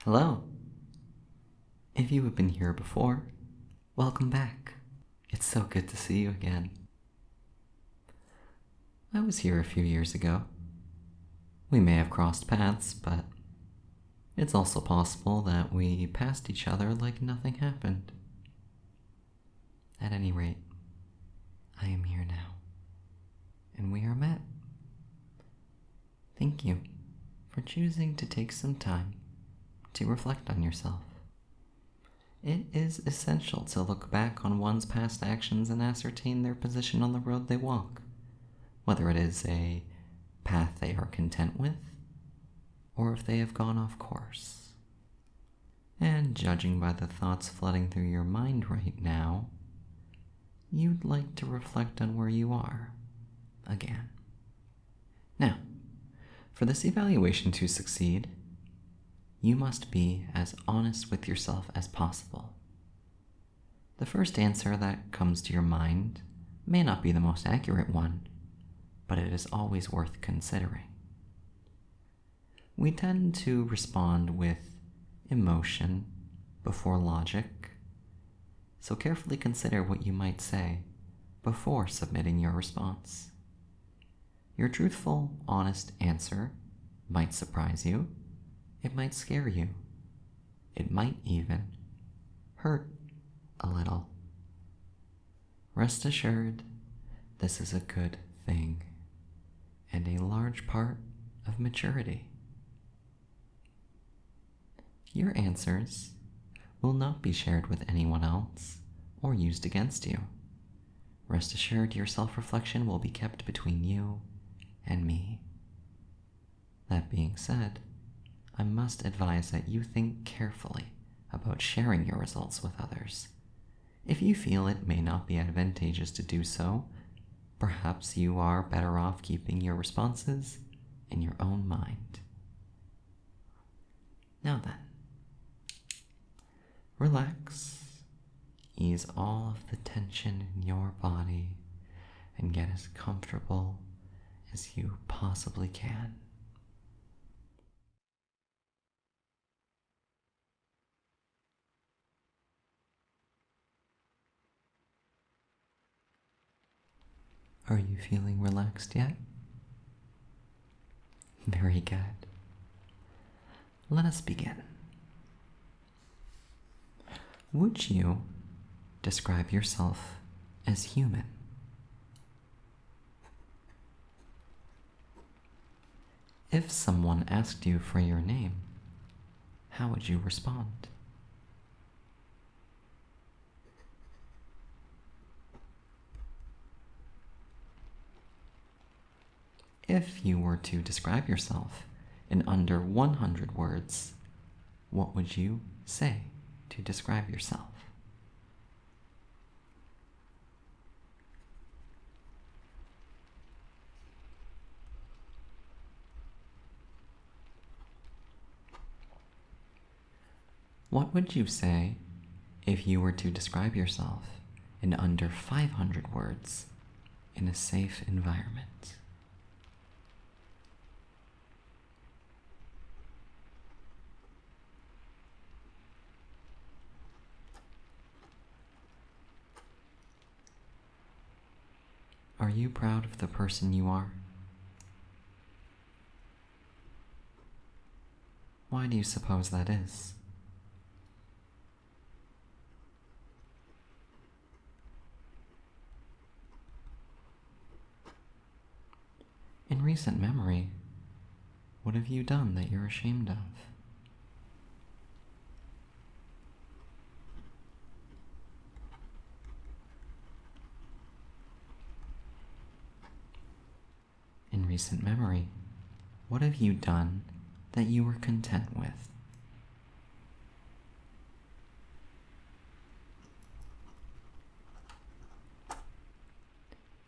Hello. If you have been here before, welcome back. It's so good to see you again. I was here a few years ago. We may have crossed paths, but it's also possible that we passed each other like nothing happened. At any rate, I am here now, and we are met. Thank you for choosing to take some time to reflect on yourself. It is essential to look back on one's past actions and ascertain their position on the road they walk, whether it is a path they are content with, or if they have gone off course. And judging by the thoughts flooding through your mind right now, you'd like to reflect on where you are again. Now, for this evaluation to succeed, you must be as honest with yourself as possible. The first answer that comes to your mind may not be the most accurate one, but it is always worth considering. We tend to respond with emotion before logic, so carefully consider what you might say before submitting your response. Your truthful, honest answer might surprise you. It might scare you. It might even hurt a little. Rest assured, this is a good thing and a large part of maturity. Your answers will not be shared with anyone else or used against you. Rest assured, your self-reflection will be kept between you and me. That being said, I must advise that you think carefully about sharing your results with others. If you feel it may not be advantageous to do so, perhaps you are better off keeping your responses in your own mind. Now then, relax, ease all of the tension in your body, and get as comfortable as you possibly can. Are you feeling relaxed yet? Very good. Let us begin. Would you describe yourself as human? If someone asked you for your name, how would you respond? If you were to describe yourself in under 100 words, what would you say to describe yourself? What would you say if you were to describe yourself in under 500 words in a safe environment? Are you proud of the person you are? Why do you suppose that is? In recent memory, what have you done that you're ashamed of? In recent memory, what have you done that you were content with?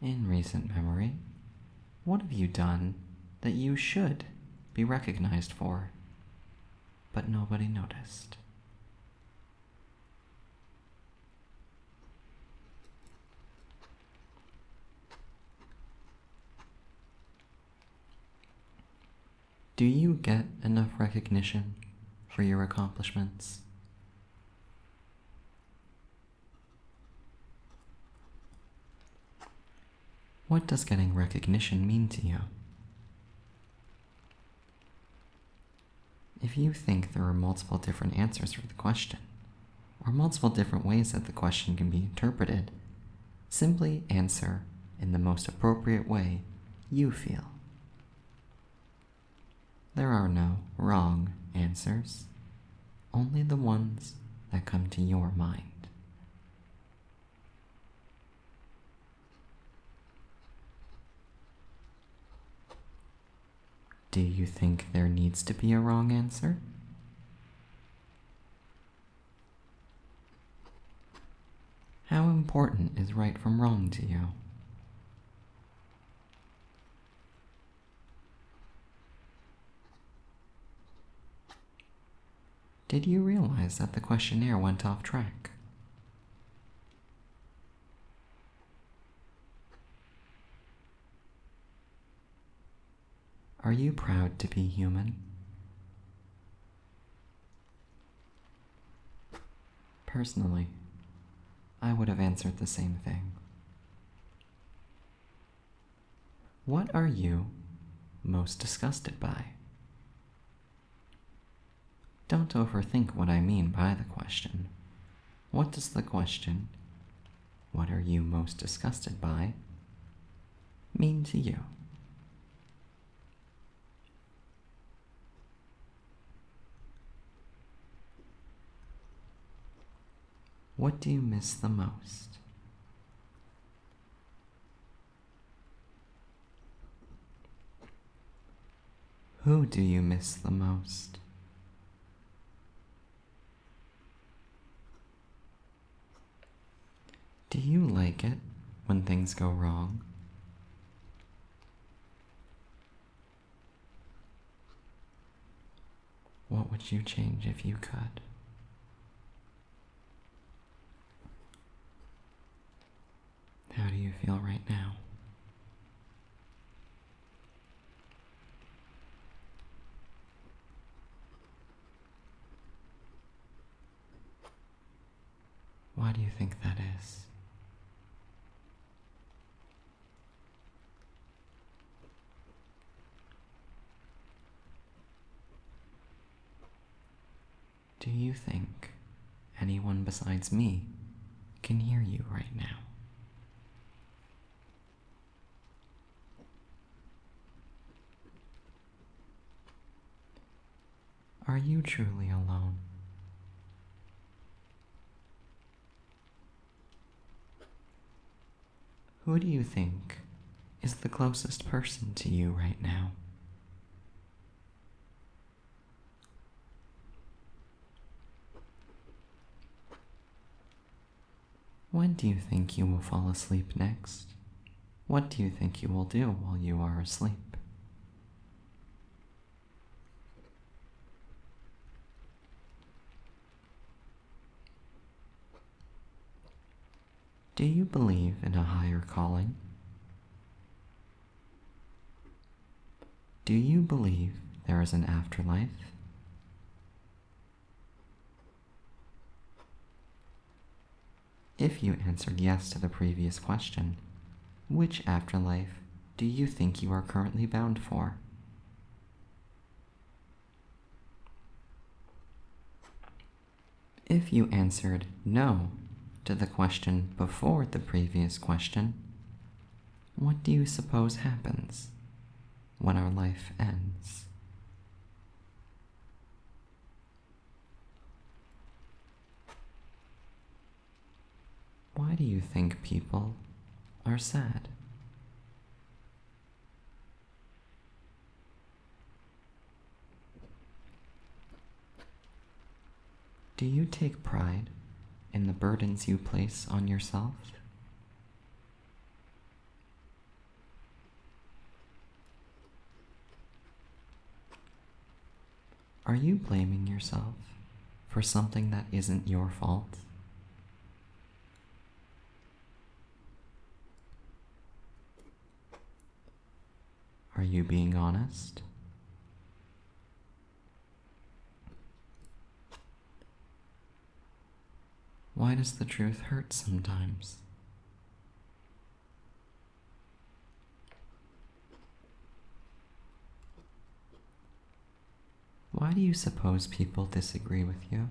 In recent memory, what have you done that you should be recognized for, but nobody noticed? Do you get enough recognition for your accomplishments? What does getting recognition mean to you? If you think there are multiple different answers for the question, or multiple different ways that the question can be interpreted, simply answer in the most appropriate way you feel. There are no wrong answers, only the ones that come to your mind. Do you think there needs to be a wrong answer? How important is right from wrong to you? Did you realize that the questionnaire went off track? Are you proud to be human? Personally, I would have answered the same thing. What are you most disgusted by? Don't overthink what I mean by the question. What does the question, "What are you most disgusted by?" mean to you? What do you miss the most? Who do you miss the most? Do you like it when things go wrong? What would you change if you could? How do you feel right now? Why do you think that is? Do you think anyone besides me can hear you right now? Are you truly alone? Who do you think is the closest person to you right now? When do you think you will fall asleep next? What do you think you will do while you are asleep? Do you believe in a higher calling? Do you believe there is an afterlife? If you answered yes to the previous question, which afterlife do you think you are currently bound for? If you answered no to the question before the previous question, what do you suppose happens when our life ends? Why do you think people are sad? Do you take pride in the burdens you place on yourself? Are you blaming yourself for something that isn't your fault? Are you being honest? Why does the truth hurt sometimes? Why do you suppose people disagree with you?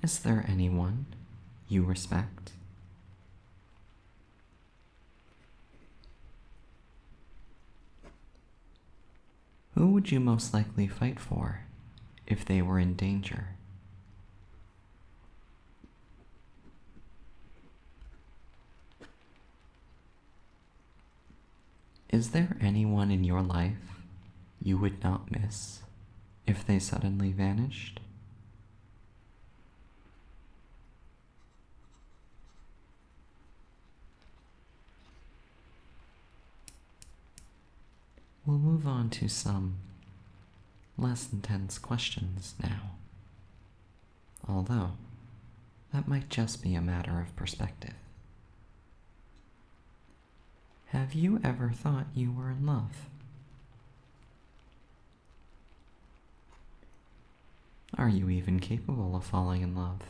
Is there anyone you respect? Who would you most likely fight for if they were in danger? Is there anyone in your life you would not miss if they suddenly vanished? We'll move on to some less intense questions now, although that might just be a matter of perspective. Have you ever thought you were in love? Are you even capable of falling in love?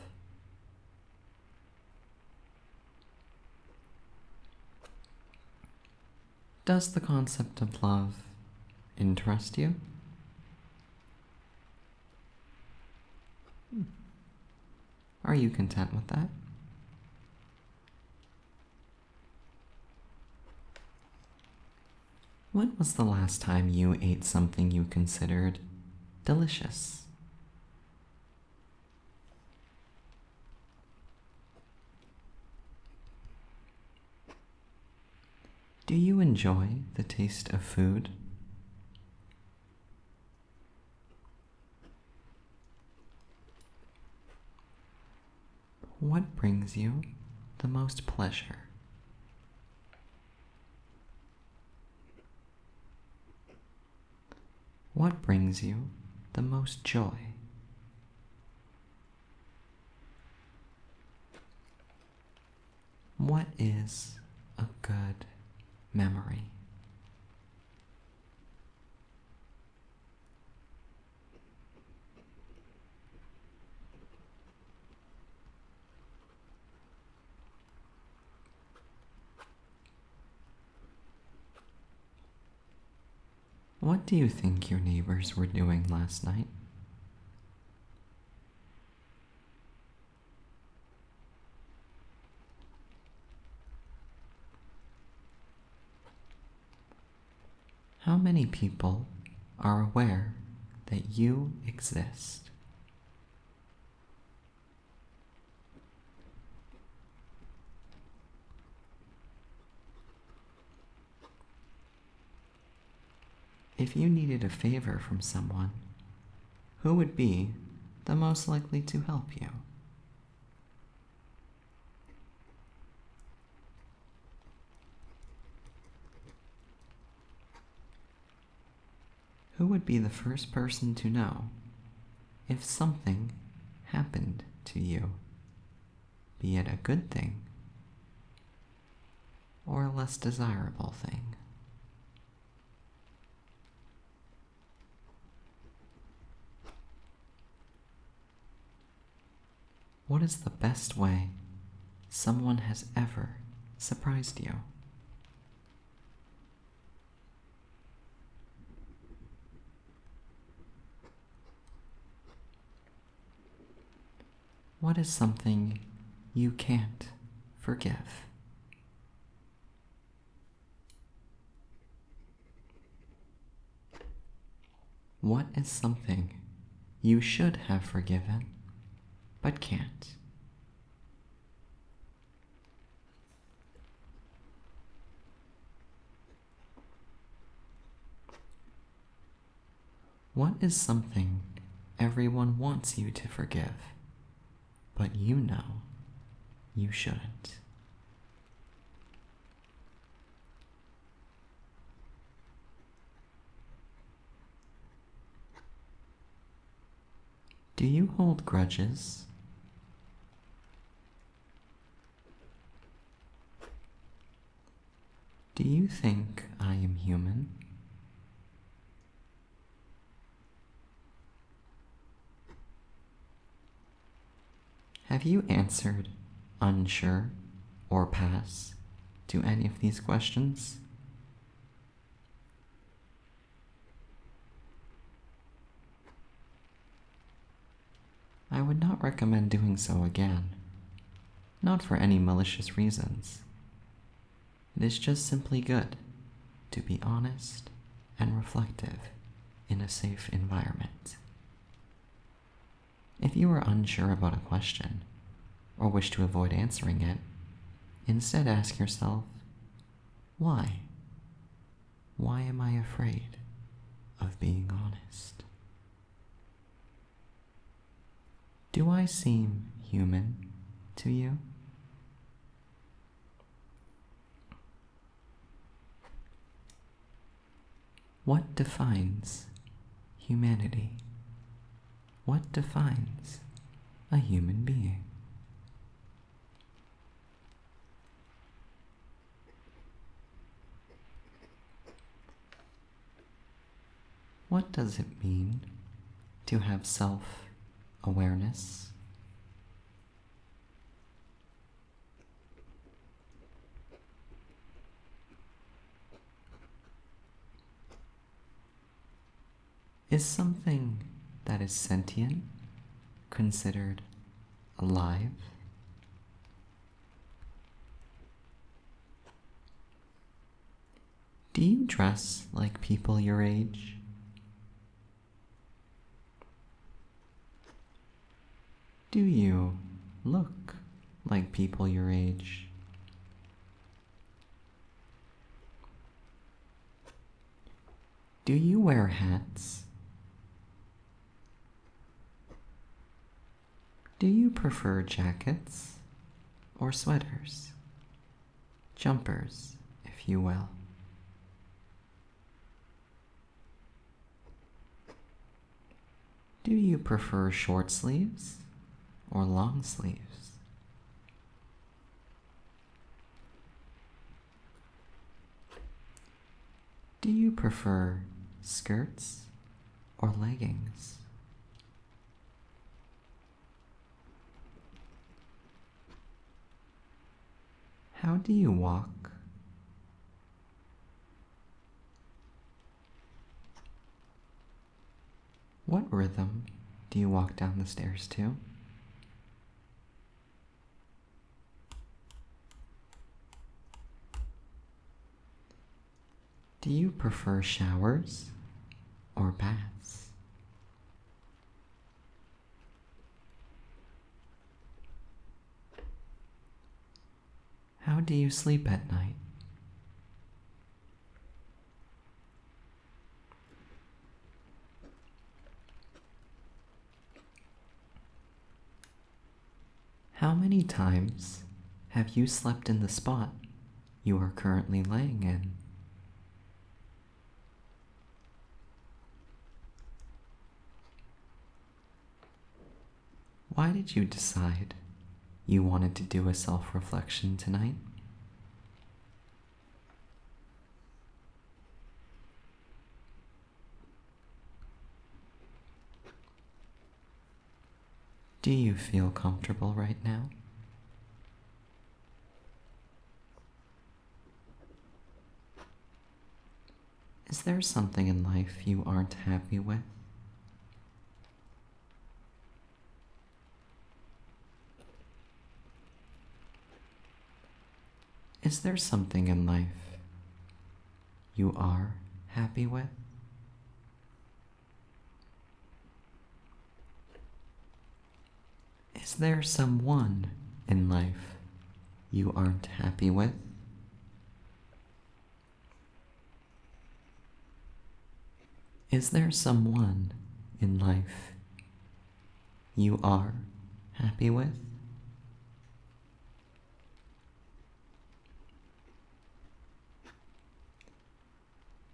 Does the concept of love interest you? Are you content with that? When was the last time you ate something you considered delicious? Do you enjoy the taste of food? What brings you the most pleasure? What brings you the most joy? What is a good memory? What do you think your neighbors were doing last night? How many people are aware that you exist? If you needed a favor from someone, who would be the most likely to help you? Who would be the first person to know if something happened to you, be it a good thing or a less desirable thing? What is the best way someone has ever surprised you? What is something you can't forgive? What is something you should have forgiven but can't? What is something everyone wants you to forgive, but you know you shouldn't? Do you hold grudges? Do you think I am human? Have you answered unsure or pass to any of these questions? I would not recommend doing so again, not for any malicious reasons. It is just simply good to be honest and reflective in a safe environment. If you are unsure about a question or wish to avoid answering it, instead ask yourself, why? Why am I afraid of being honest? Do I seem human to you? What defines humanity? What defines a human being? What does it mean to have self-awareness? Is something that is sentient considered alive? Do you dress like people your age? Do you look like people your age? Do you wear hats? Do you prefer jackets or sweaters? Jumpers, if you will. Do you prefer short sleeves or long sleeves? Do you prefer skirts or leggings? How do you walk? What rhythm do you walk down the stairs to? Do you prefer showers or baths? How do you sleep at night? How many times have you slept in the spot you are currently laying in? Why did you decide you wanted to do a self-reflection tonight? Do you feel comfortable right now? Is there something in life you aren't happy with? Is there something in life you are happy with? Is there someone in life you aren't happy with? Is there someone in life you are happy with?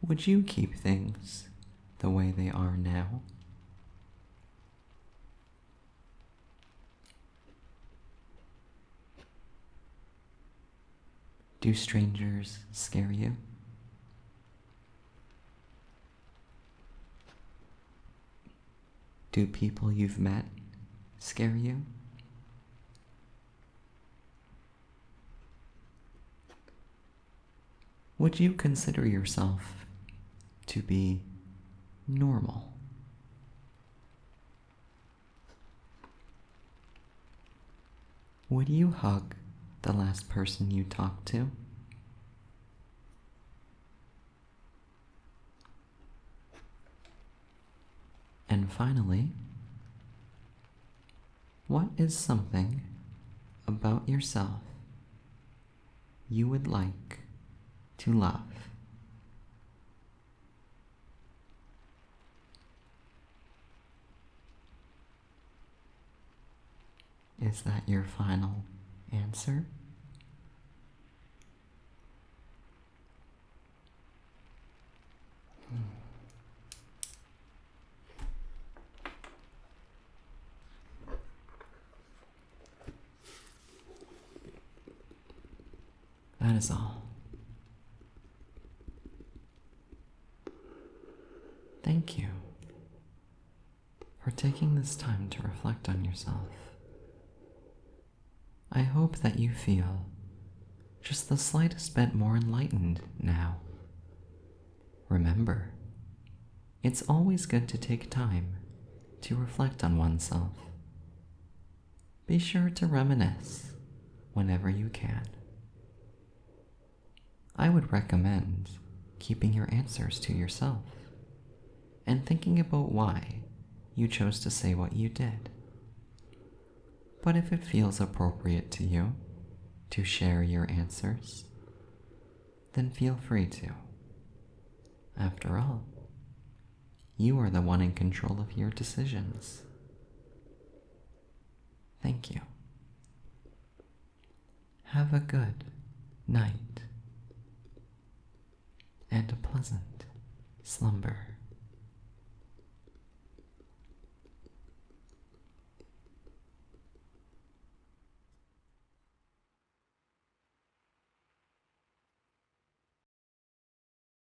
Would you keep things the way they are now? Do strangers scare you? Do people you've met scare you? Would you consider yourself to be normal? Would you hug the last person you talked to? And finally, what is something about yourself you would like to love? Is that your final answer? That is all. Thank you for taking this time to reflect on yourself. I hope that you feel just the slightest bit more enlightened now. Remember, it's always good to take time to reflect on oneself. Be sure to reminisce whenever you can. I would recommend keeping your answers to yourself and thinking about why you chose to say what you did. But if it feels appropriate to you to share your answers, then feel free to. After all, you are the one in control of your decisions. Thank you. Have a good night and a pleasant slumber.